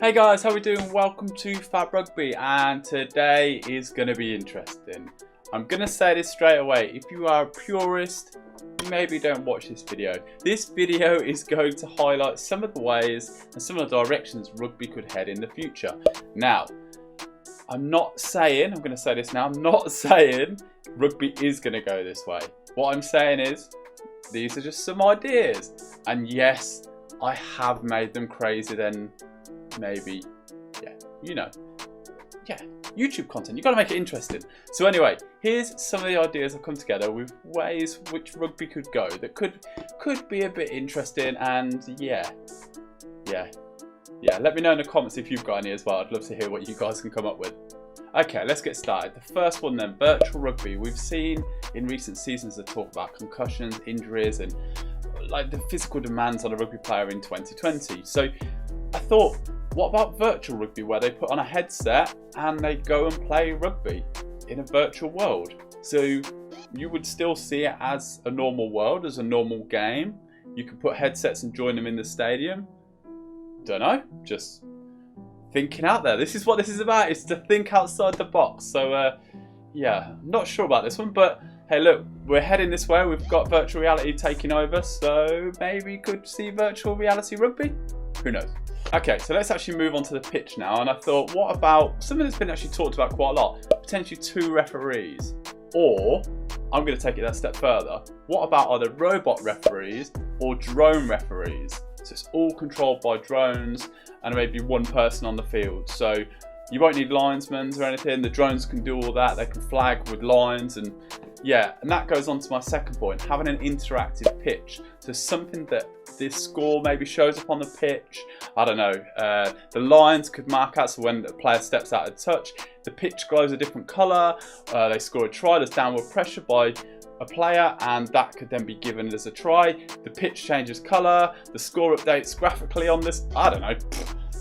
Hey guys, how are we doing? Welcome to Fab Rugby, and today is going to be interesting. I'm going to say this straight away. If you are a purist, maybe don't watch this video. This video is going to highlight some of the ways and some of the directions rugby could head in the future. Now, I'm not saying, I'm going to say this now, I'm not saying rugby is going to go this way. What I'm saying is, these are just some ideas. And yes, I have made them crazier than maybe, YouTube content. You've got to make it interesting. So anyway, here's some of the ideas that come together with ways which rugby could go that could be a bit interesting. And yeah, let me know in the comments if you've got any as well. I'd love to hear what you guys can come up with. Okay, let's get started. The first one then, virtual rugby. We've seen in recent seasons the talk about concussions, injuries, and like the physical demands on a rugby player in 2020. So I thought, what about virtual rugby, where they put on a headset and they go and play rugby in a virtual world? So you would still see it as a normal world, as a normal game. You could put headsets and join them in the stadium. Don't know, just thinking out there. This is what this is about, is to think outside the box. So yeah, I'm not sure about this one, but hey, look, we're heading this way. We've got virtual reality taking over, so maybe you could see virtual reality rugby? Who knows? Okay, so let's actually move on to the pitch now. And I thought, what about something that's been actually talked about quite a lot? Potentially 2 referees. Or, I'm going to take it that step further. What about either robot referees or drone referees? So it's all controlled by drones and maybe one person on the field. So you won't need linesmen or anything. The drones can do all that. They can flag with lines, and yeah, and that goes on to my second point, having an interactive pitch. So something that this score maybe shows up on the pitch. I don't know. The lines could mark out, so when the player steps out of touch, the pitch glows a different colour. They score a try, there's downward pressure by a player, and that could then be given as a try. The pitch changes colour, the score updates graphically on this. I don't know.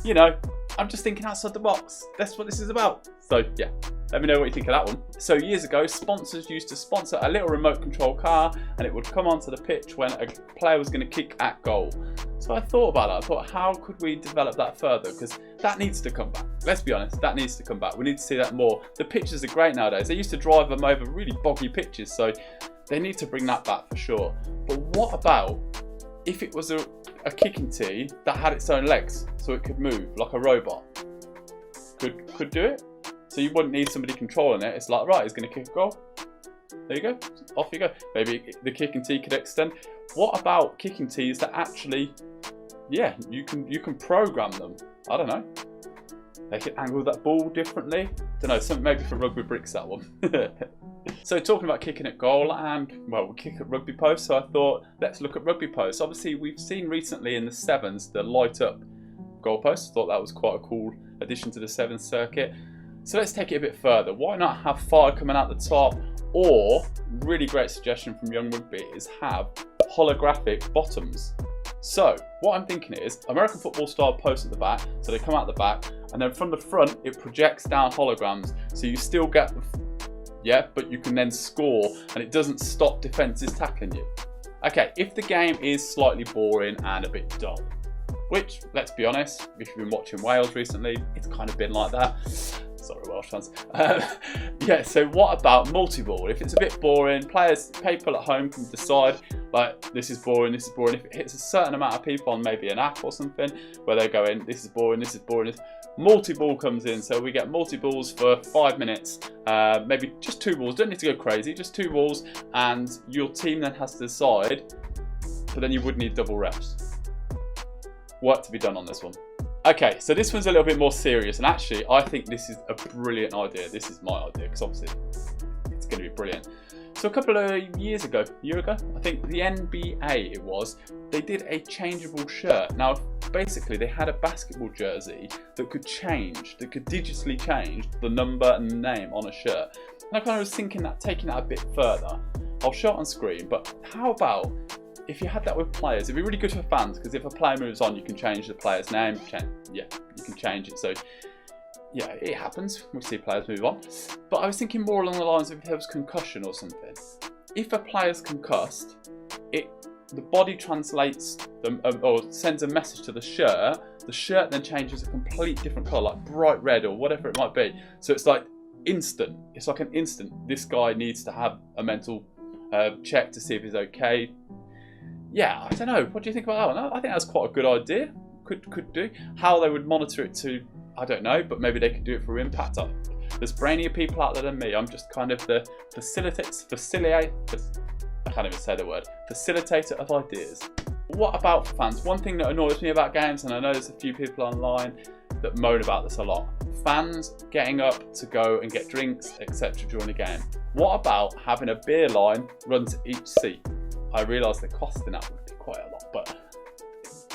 You know, I'm just thinking outside the box. That's what this is about. So yeah, let me know what you think of that one. So years ago, sponsors used to sponsor a little remote control car, and it would come onto the pitch when a player was going to kick at goal. So I thought about that. I thought, how could we develop that further? Because that needs to come back. Let's be honest, that needs to come back. We need to see that more. The pitches are great nowadays. They used to drive them over really boggy pitches, so they need to bring that back for sure. But what about if it was a kicking tee that had its own legs, so it could move like a robot? Could do it. So you wouldn't need somebody controlling it. It's like, right, he's going to kick a goal. There you go. Off you go. Maybe the kicking tee could extend. What about kicking tees that actually, yeah, you can program them? I don't know. They can angle that ball differently. Don't know. Something maybe for rugby bricks, that one. So talking about kicking at goal, and well, we kick at rugby post. So I thought, let's look at rugby post. Obviously, we've seen recently in the sevens the light up goalposts. Thought that was quite a cool addition to the sevens circuit. So let's take it a bit further. Why not have fire coming out the top? Or, really great suggestion from Young Rugby, is have holographic bottoms. So what I'm thinking is American football style posts at the back. So they come out the back, and then from the front it projects down holograms. So you still get but you can then score, and it doesn't stop defences tackling you. Okay, if the game is slightly boring and a bit dull, which, let's be honest, if you've been watching Wales recently, it's kind of been like that. Sorry, Welsh fans. Yeah, so what about multi-ball? If it's a bit boring, people at home can decide, like, this is boring, this is boring. If it hits a certain amount of people on maybe an app or something, where they go in, this is boring, this is boring. Multi-ball comes in, so we get multi-balls for 5 minutes. Maybe just 2 balls, don't need to go crazy, just 2 balls, and your team then has to decide, but then you would need double refs. Work to be done on this one. Okay, so this one's a little bit more serious, and actually I think this is a brilliant idea. This is my idea, because obviously it's going to be brilliant. So a couple of years ago, a year ago, I think the NBA it was, they did a changeable shirt. Now basically they had a basketball jersey that could change, that could digitally change the number and the name on a shirt. And I kind of was thinking that, taking that a bit further, I'll show it on screen, but how about if you had that with players? It'd be really good for fans, because if a player moves on, you can change the player's name. You can change it. So yeah, it happens. We see players move on. But I was thinking more along the lines of if there was concussion or something. If a player's concussed, the body translates them or sends a message to the shirt then changes a complete different colour, like bright red or whatever it might be. So it's like instant. It's like an instant. This guy needs to have a mental check to see if he's okay. Yeah, I don't know. What do you think about that one? I think that's quite a good idea. Could do. How they would monitor it to, I don't know, but maybe they could do it through impact. There's brainier people out there than me. I'm just kind of the I can't even say the word. Facilitator of ideas. What about fans? One thing that annoys me about games, and I know there's a few people online that moan about this a lot. Fans getting up to go and get drinks, etc. during a game. What about having a beer line run to each seat? I realise the cost in that would be quite a lot, but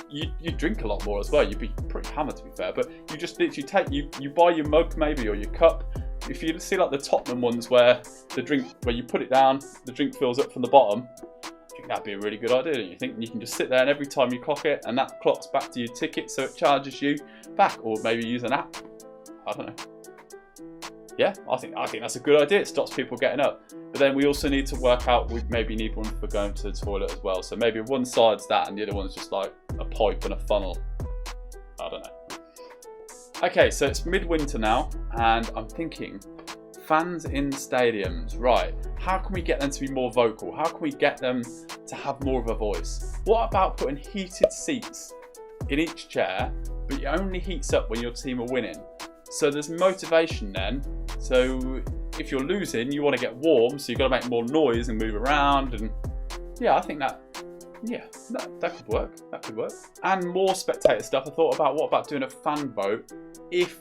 you drink a lot more as well. You'd be pretty hammered, to be fair, but you just literally you buy your mug maybe or your cup. If you see like the Tottenham ones where you put it down, the drink fills up from the bottom, I think that'd be a really good idea, don't you think? You can just sit there and every time you clock it, and that clocks back to your ticket, so it charges you back, or maybe use an app. I don't know. Yeah, I think that's a good idea. It stops people getting up. But then we also need to work out, we maybe need one for going to the toilet as well. So maybe one side's that and the other one's just like a pipe and a funnel. I don't know. Okay, so it's midwinter now, and I'm thinking, fans in stadiums, right, how can we get them to be more vocal? How can we get them to have more of a voice? What about putting heated seats in each chair, but it only heats up when your team are winning? So there's motivation then. So if you're losing, you want to get warm, so you've got to make more noise and move around, and yeah, I think that could work. That could work. And more spectator stuff. I thought about, what about doing a fan vote? If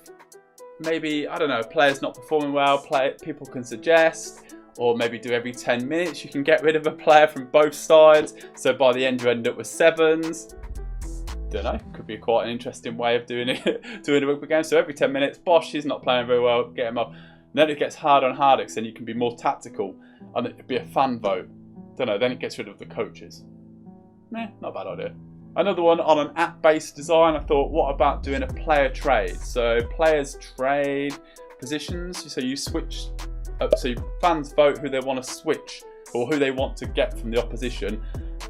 maybe, I don't know, players not performing well, people can suggest, or maybe do every 10 minutes you can get rid of a player from both sides. So by the end you end up with 7s. Don't know, could be quite an interesting way of doing it, doing a rugby game. So every 10 minutes, Bosch is not playing very well, get him off. And then it gets harder and harder, because then you can be more tactical, and it'd be a fan vote. Don't know, then it gets rid of the coaches. Not a bad idea. Another one on an app-based design, I thought, what about doing a player trade? So players trade positions, so you switch up, so fans vote who they want to switch, or who they want to get from the opposition,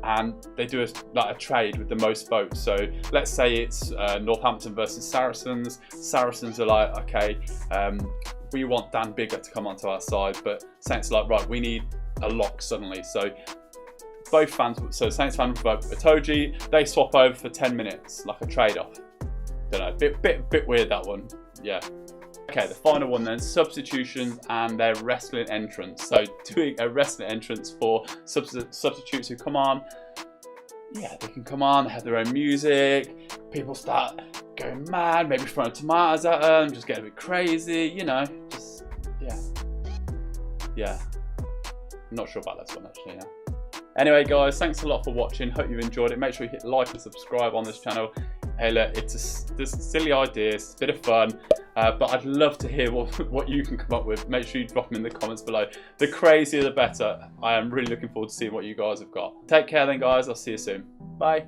and they do a trade with the most votes. So let's say it's Northampton versus Saracens. Saracens are like, okay, we want Dan Biggar to come onto our side, but Saints are like, right, we need a lock suddenly. So both fans, so Saints fans vote for Itoji, they swap over for 10 minutes, like a trade-off. Don't know, bit weird that one, yeah. Okay, the final one then, substitutions and their wrestling entrance. So doing a wrestling entrance for substitutes who come on. Yeah, they can come on, they have their own music, people start going mad, maybe throwing tomatoes at them, just getting a bit crazy, you know, just, yeah. I'm not sure about this one actually now. Anyway guys, thanks a lot for watching, hope you enjoyed it. Make sure you hit like and subscribe on this channel. Hey look, there's silly ideas, a bit of fun, but I'd love to hear what you can come up with. Make sure you drop them in the comments below. The crazier the better. I am really looking forward to seeing what you guys have got. Take care then guys, I'll see you soon. Bye.